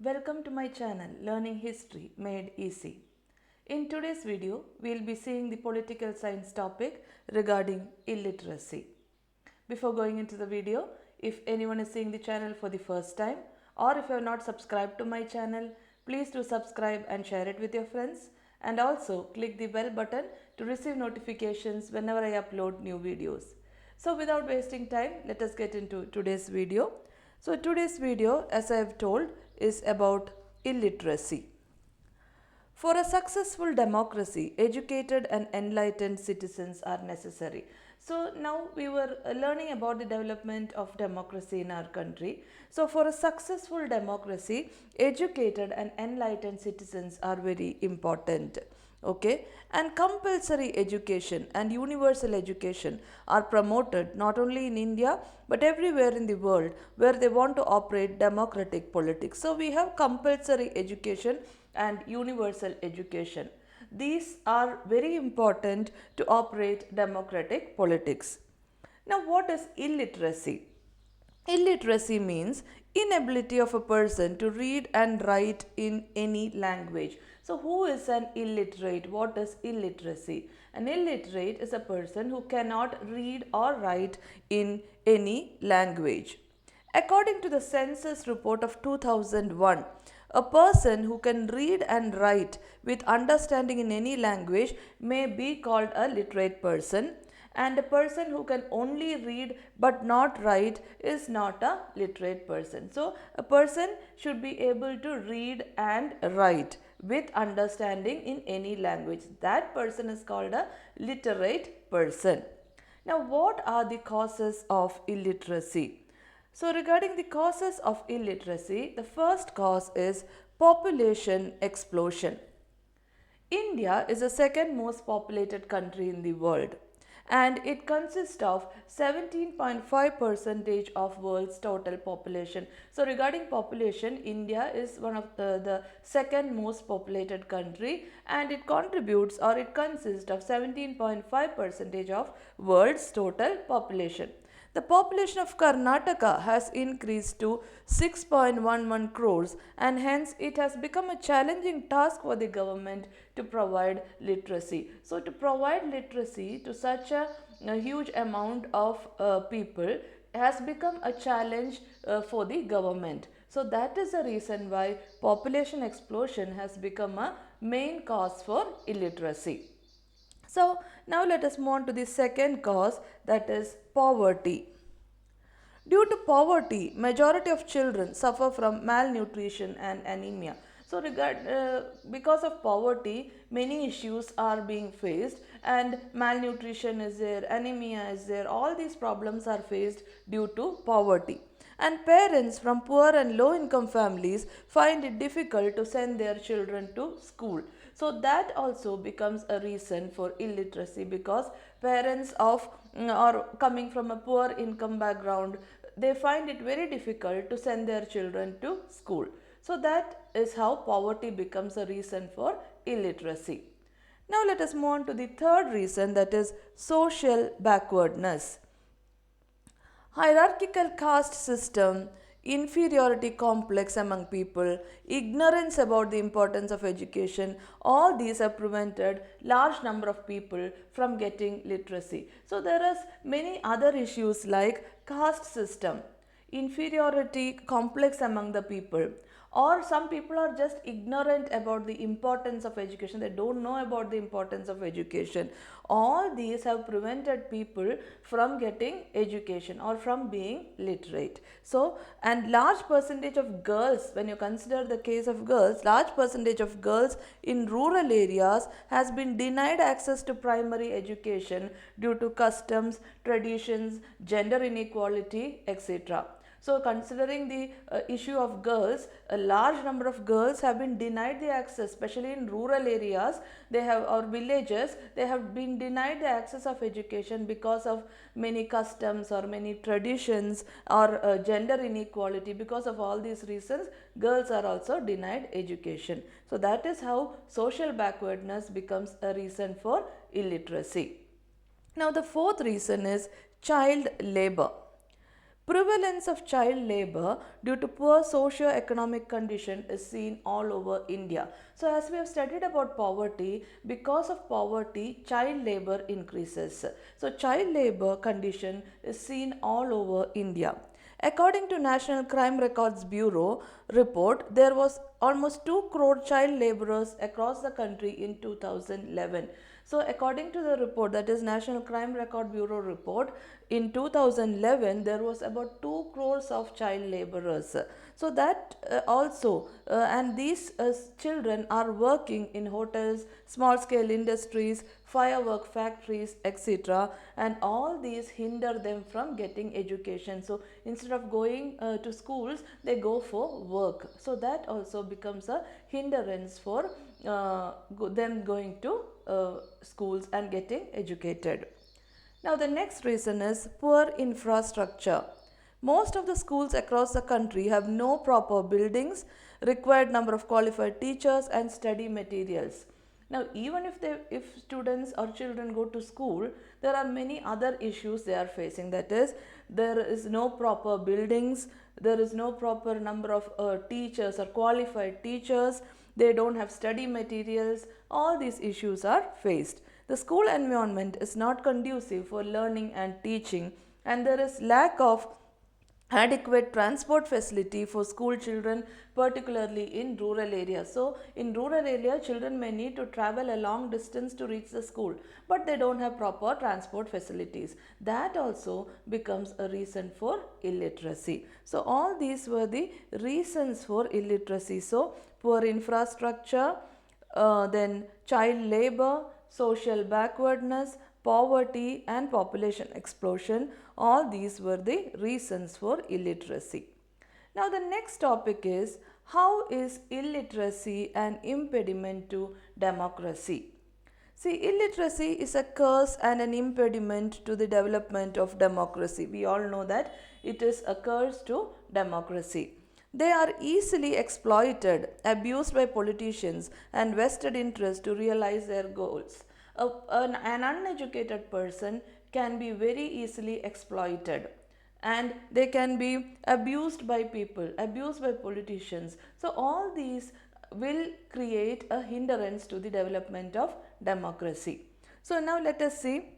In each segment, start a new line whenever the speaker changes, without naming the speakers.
Welcome to my channel Learning History Made Easy. In today's video, we will be seeing the political science topic regarding illiteracy. Before going into the video, if anyone is seeing the channel for the first time or if you have not subscribed to my channel, please do subscribe and share it with your friends, and also click the bell button to receive notifications whenever I upload new videos. So without wasting time, let us get into today's video. So today's video, as I have told, is about illiteracy. For a successful democracy, educated and enlightened citizens are necessary. So now we were learning about the development of democracy in our country. So for a successful democracy, educated and enlightened citizens are very important. Okay, and compulsory education and universal education are promoted not only in India but everywhere in the world where they want to operate democratic politics. So we have compulsory education and universal education. These are very important to operate democratic politics. Now, what is illiteracy? Illiteracy means inability of a person to read and write in any language. So who is an illiterate? What is illiteracy? An illiterate is a person who cannot read or write in any language. According to the census report of 2001, a person who can read and write with understanding in any language may be called a literate person, and a person who can only read but not write is not a literate person. So a person should be able to read and write with understanding in any language. That person is called a literate person. Now, what are the causes of illiteracy? So regarding the causes of illiteracy, the first cause is population explosion. India is the second most populated country in the world, and it consists of 17.5% of world's total population. So regarding population, India is one of the second most populated country, and it contributes or it consists of 17.5% of world's total population. The population of Karnataka has increased to 6.11 crores, and hence it has become a challenging task for the government to provide literacy. So to provide literacy to such a huge amount of people has become a challenge for the government. So that is the reason why population explosion has become a main cause for illiteracy. So now let us move on to the second cause, that is poverty. Due to poverty, majority of children suffer from malnutrition and anemia. So because of poverty, many issues are being faced, and malnutrition is there, anemia is there, all these problems are faced due to poverty. And parents from poor and low income families find it difficult to send their children to school. So that also becomes a reason for illiteracy, because parents of or coming from a poor income background, they find it very difficult to send their children to school. So that is how poverty becomes a reason for illiteracy. Now let us move on to the third reason, that is social backwardness. Hierarchical caste system, inferiority complex among people, ignorance about the importance of education, all these have prevented large number of people from getting literacy. So there are many other issues like caste system, inferiority complex among the people, or some people are just ignorant about the importance of education, they don't know about the importance of education. All these have prevented people from getting education or from being literate. So, and large percentage of girls, when you consider the case of girls, large percentage of girls in rural areas has been denied access to primary education due to customs, traditions, gender inequality, etc. So considering the issue of girls, a large number of girls have been denied the access, especially in rural areas, they have, or villages, they have been denied the access of education because of many customs or many traditions or gender inequality. Because of all these reasons, girls are also denied education. So that is how social backwardness becomes a reason for illiteracy. Now the fourth reason is child labor. Prevalence of child labor due to poor socio-economic condition is seen all over India. So as we have studied about poverty, because of poverty, child labor increases. So child labor condition is seen all over India. According to National Crime Records Bureau report, there was almost 2 crore child laborers across the country in 2011. So according to the report, that is National Crime Record Bureau report, in 2011 there was about 2 crores of child laborers. So that and these children are working in hotels, small scale industries, firework factories, etc. And all these hinder them from getting education. So instead of going to schools, they go for work. So that also becomes a hindrance for them going to schools and getting educated. Now the next reason is poor infrastructure. Most of the schools across the country have no proper buildings, required number of qualified teachers and study materials. Now even if students or children go to school, there are many other issues they are facing. That is, there is no proper buildings, there is no proper number of teachers or qualified teachers, they don't have study materials. All these issues are faced. The school environment is not conducive for learning and teaching, and there is lack of adequate transport facility for school children, particularly in rural areas. So in rural area, children may need to travel a long distance to reach the school, but they don't have proper transport facilities. That also becomes a reason for illiteracy. So all these were the reasons for illiteracy. So poor infrastructure, then child labor, social backwardness, poverty and population explosion, all these were the reasons for illiteracy. Now the next topic is, how is illiteracy an impediment to democracy? See, illiteracy is a curse and an impediment to the development of democracy. We all know that it is a curse to democracy. They are easily exploited, abused by politicians and vested interests to realize their goals. An uneducated person can be very easily exploited, and they can be abused by people, abused by politicians. So all these will create a hindrance to the development of democracy. So now let us see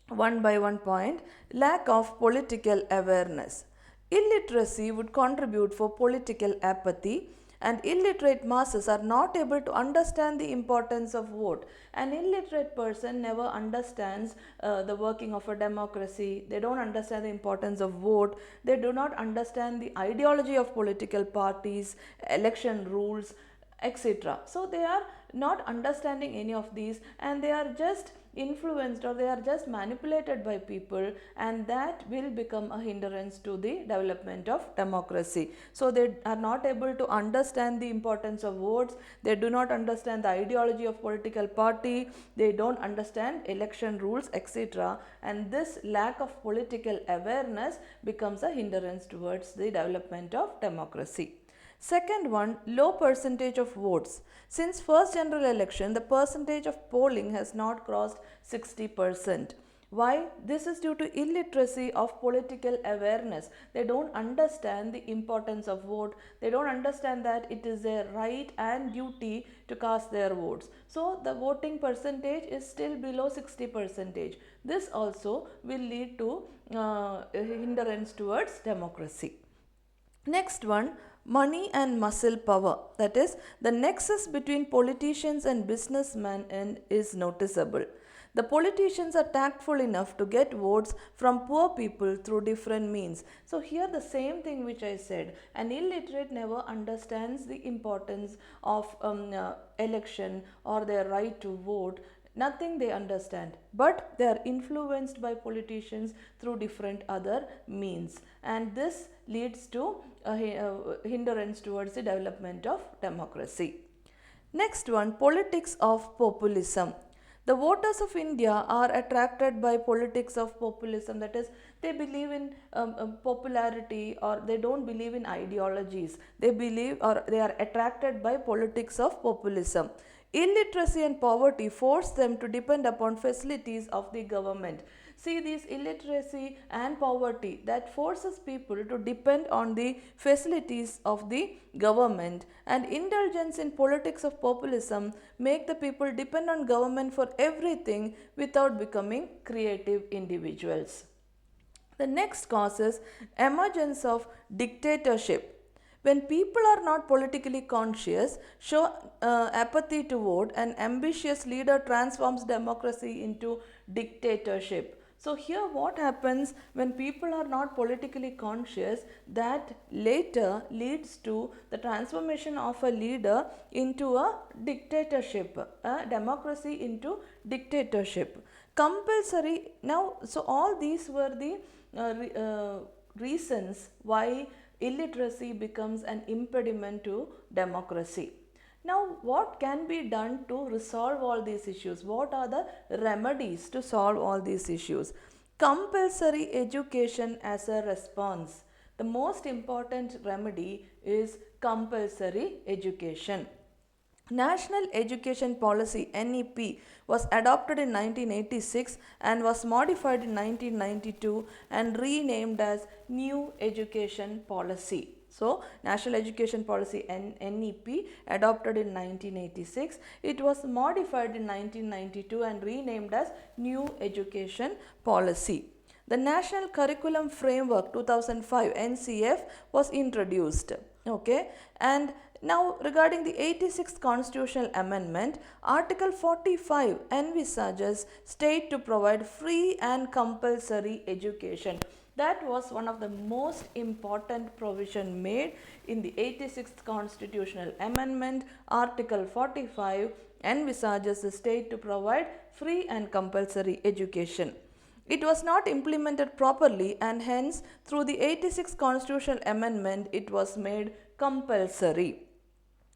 one by one point. Lack of political awareness. Illiteracy would contribute for political apathy, and illiterate masses are not able to understand the importance of vote. An illiterate person never understands the working of a democracy. They don't understand the importance of vote. They do not understand the ideology of political parties, election rules, etc. So they are not understanding any of these, and they are just influenced or they are just manipulated by people, and that will become a hindrance to the development of democracy. So they are not able to understand the importance of votes, they do not understand the ideology of political party, they don't understand election rules, etc. And this lack of political awareness becomes a hindrance towards the development of democracy. Second one, low percentage of votes. Since first general election, the percentage of polling has not crossed 60%. Why? This is due to illiteracy of political awareness. They don't understand the importance of vote. They don't understand that it is their right and duty to cast their votes. So the voting percentage is still below 60%. This also will lead to hindrance towards democracy. Next one, money and muscle power. That is, the nexus between politicians and businessmen is noticeable. The politicians are tactful enough to get votes from poor people through different means. So here the same thing which I said, an illiterate never understands the importance of election or their right to vote. Nothing they understand, but they are influenced by politicians through different other means, and this leads to a hindrance towards the development of democracy. Next one, politics of populism. The voters of India are attracted by politics of populism. That is, they believe in popularity, or they don't believe in ideologies. They believe or they are attracted by politics of populism. Illiteracy and poverty force them to depend upon facilities of the government. See, these illiteracy and poverty that forces people to depend on the facilities of the government, and indulgence in politics of populism make the people depend on government for everything without becoming creative individuals. The next cause is emergence of dictatorship. When people are not politically conscious, show apathy to vote, an ambitious leader transforms democracy into dictatorship. So here what happens when people are not politically conscious, that later leads to the transformation of a leader into a dictatorship, a democracy into dictatorship. Compulsory, now so all these were the reasons why illiteracy becomes an impediment to democracy. Now, what can be done to resolve all these issues? What are the remedies to solve all these issues? Compulsory education as a response. The most important remedy is compulsory education. National Education Policy (NEP) was adopted in 1986 and was modified in 1992 and renamed as New Education Policy. So, National Education Policy (NEP) adopted in 1986. It was modified in 1992 and renamed as New Education Policy. The National Curriculum Framework 2005 (NCF) was introduced. Okay, and now regarding the 86th Constitutional Amendment, Article 45 envisages state to provide free and compulsory education. That was one of the most important provision made in the 86th Constitutional Amendment. Article 45 envisages the state to provide free and compulsory education. It was not implemented properly, and hence through the 86th Constitutional Amendment it was made compulsory.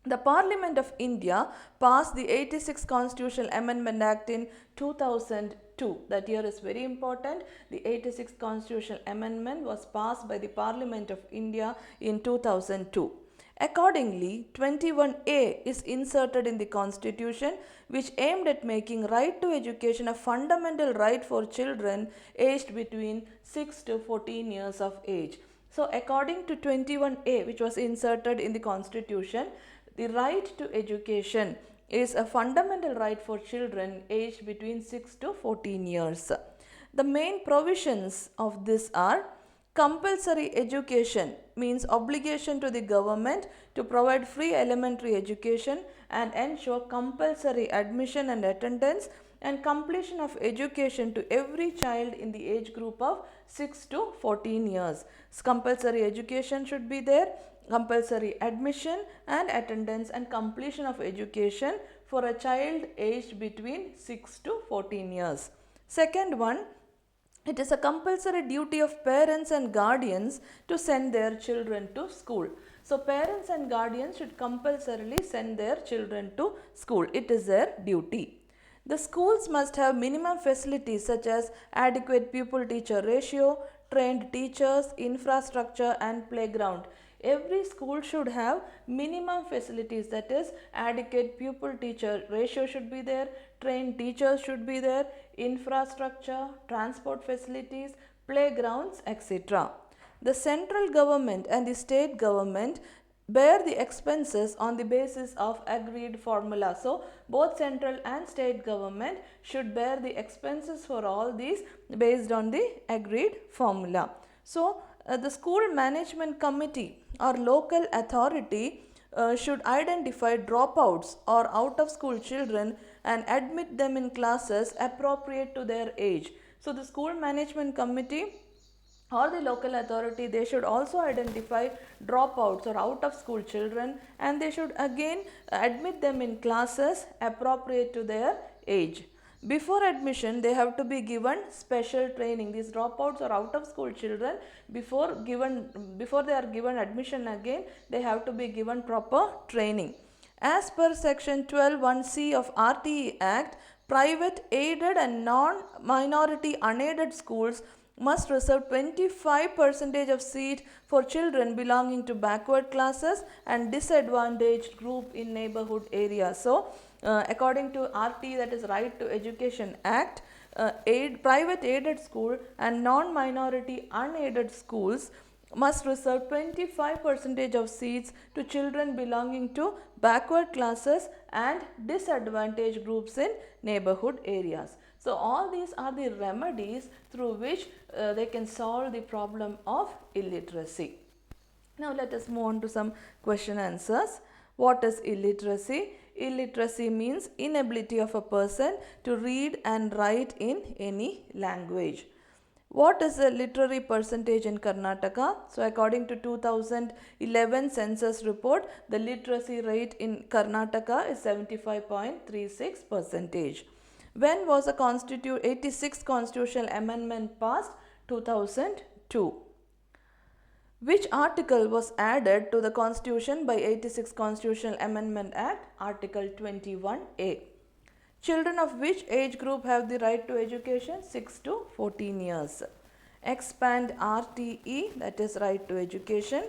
The Parliament of India passed the 86th Constitutional Amendment Act in 2002. That year is very important. The 86th Constitutional Amendment was passed by the Parliament of India in 2002. Accordingly, 21A is inserted in the Constitution, which aimed at making right to education a fundamental right for children aged between 6 to 14 years of age. So, according to 21A, which was inserted in the Constitution, the right to education is a fundamental right for children aged between 6 to 14 years. The main provisions of this are: compulsory education means obligation to the government to provide free elementary education and ensure compulsory admission and attendance and completion of education to every child in the age group of 6 to 14 years. Compulsory education should be there, compulsory admission and attendance and completion of education for a child aged between 6 to 14 years. Second one, it is a compulsory duty of parents and guardians to send their children to school. So, parents and guardians should compulsorily send their children to school. It is their duty. The schools must have minimum facilities such as adequate pupil-teacher ratio, trained teachers, infrastructure and playground. Every school should have minimum facilities, that is adequate pupil-teacher ratio should be there, trained teachers should be there, infrastructure, transport facilities, playgrounds, etc. The central government and the state government bear the expenses on the basis of agreed formula. So, both central and state government should bear the expenses for all these based on the agreed formula. So, the school management committee or local authority should identify dropouts or out of school children and admit them in classes appropriate to their age. So, the school management committee or the local authority, they should also identify dropouts or out of school children and they should again admit them in classes appropriate to their age. Before admission, they have to be given special training. These dropouts or out of school children, before they are given admission again, they have to be given proper training. As per section 12(1)(c) of RTE Act, private aided and non-minority unaided schools must reserve 25% of seat for children belonging to backward classes and disadvantaged group in neighborhood areas. So, according to RT, that is Right to Education Act, private aided school and non-minority unaided schools must reserve 25% of seats to children belonging to backward classes and disadvantaged groups in neighborhood areas. So all these are the remedies through which they can solve the problem of illiteracy. Now let us move on to some question answers. What is illiteracy? Illiteracy means inability of a person to read and write in any language. What is the literary percentage in Karnataka? So according to 2011 census report, the literacy rate in Karnataka is 75.36%. When was the 86th constitutional amendment passed? 2002. Which article was added to the Constitution by 86th Constitutional Amendment Act? Article 21A. Children of which age group have the right to education? 6 to 14 years. Expand RTE, that is right to education.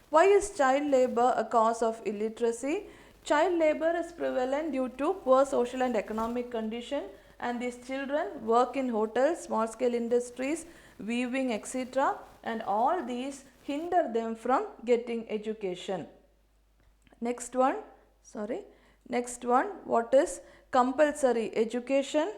Why is child labor a cause of illiteracy? Child labor is prevalent due to poor social and economic condition, and these children work in hotels, small scale industries, weaving, etc., and all these hinder them from getting education. Next one, what is compulsory education?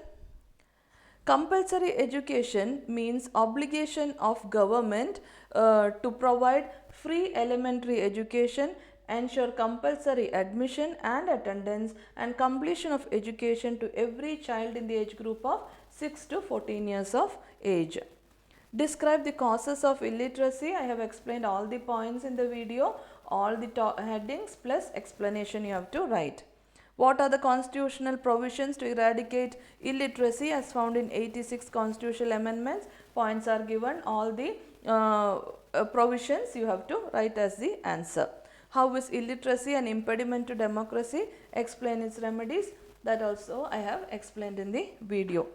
Compulsory education means obligation of government to provide free elementary education, ensure compulsory admission and attendance and completion of education to every child in the age group of 6 to 14 years of age. Describe the causes of illiteracy. I have explained all the points in the video, all the headings plus explanation you have to write. What are the constitutional provisions to eradicate illiteracy as found in 86 constitutional amendments? Points are given, all the provisions you have to write as the answer. How is illiteracy an impediment to democracy? Explain its remedies. That also I have explained in the video.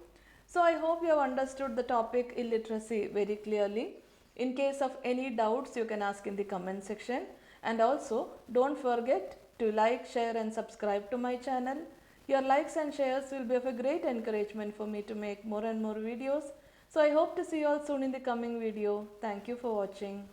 So I hope you have understood the topic illiteracy very clearly. In case of any doubts, you can ask in the comment section. And also don't forget to like, share and subscribe to my channel. Your likes and shares will be of a great encouragement for me to make more and more videos. So I hope to see you all soon in the coming video. Thank you for watching.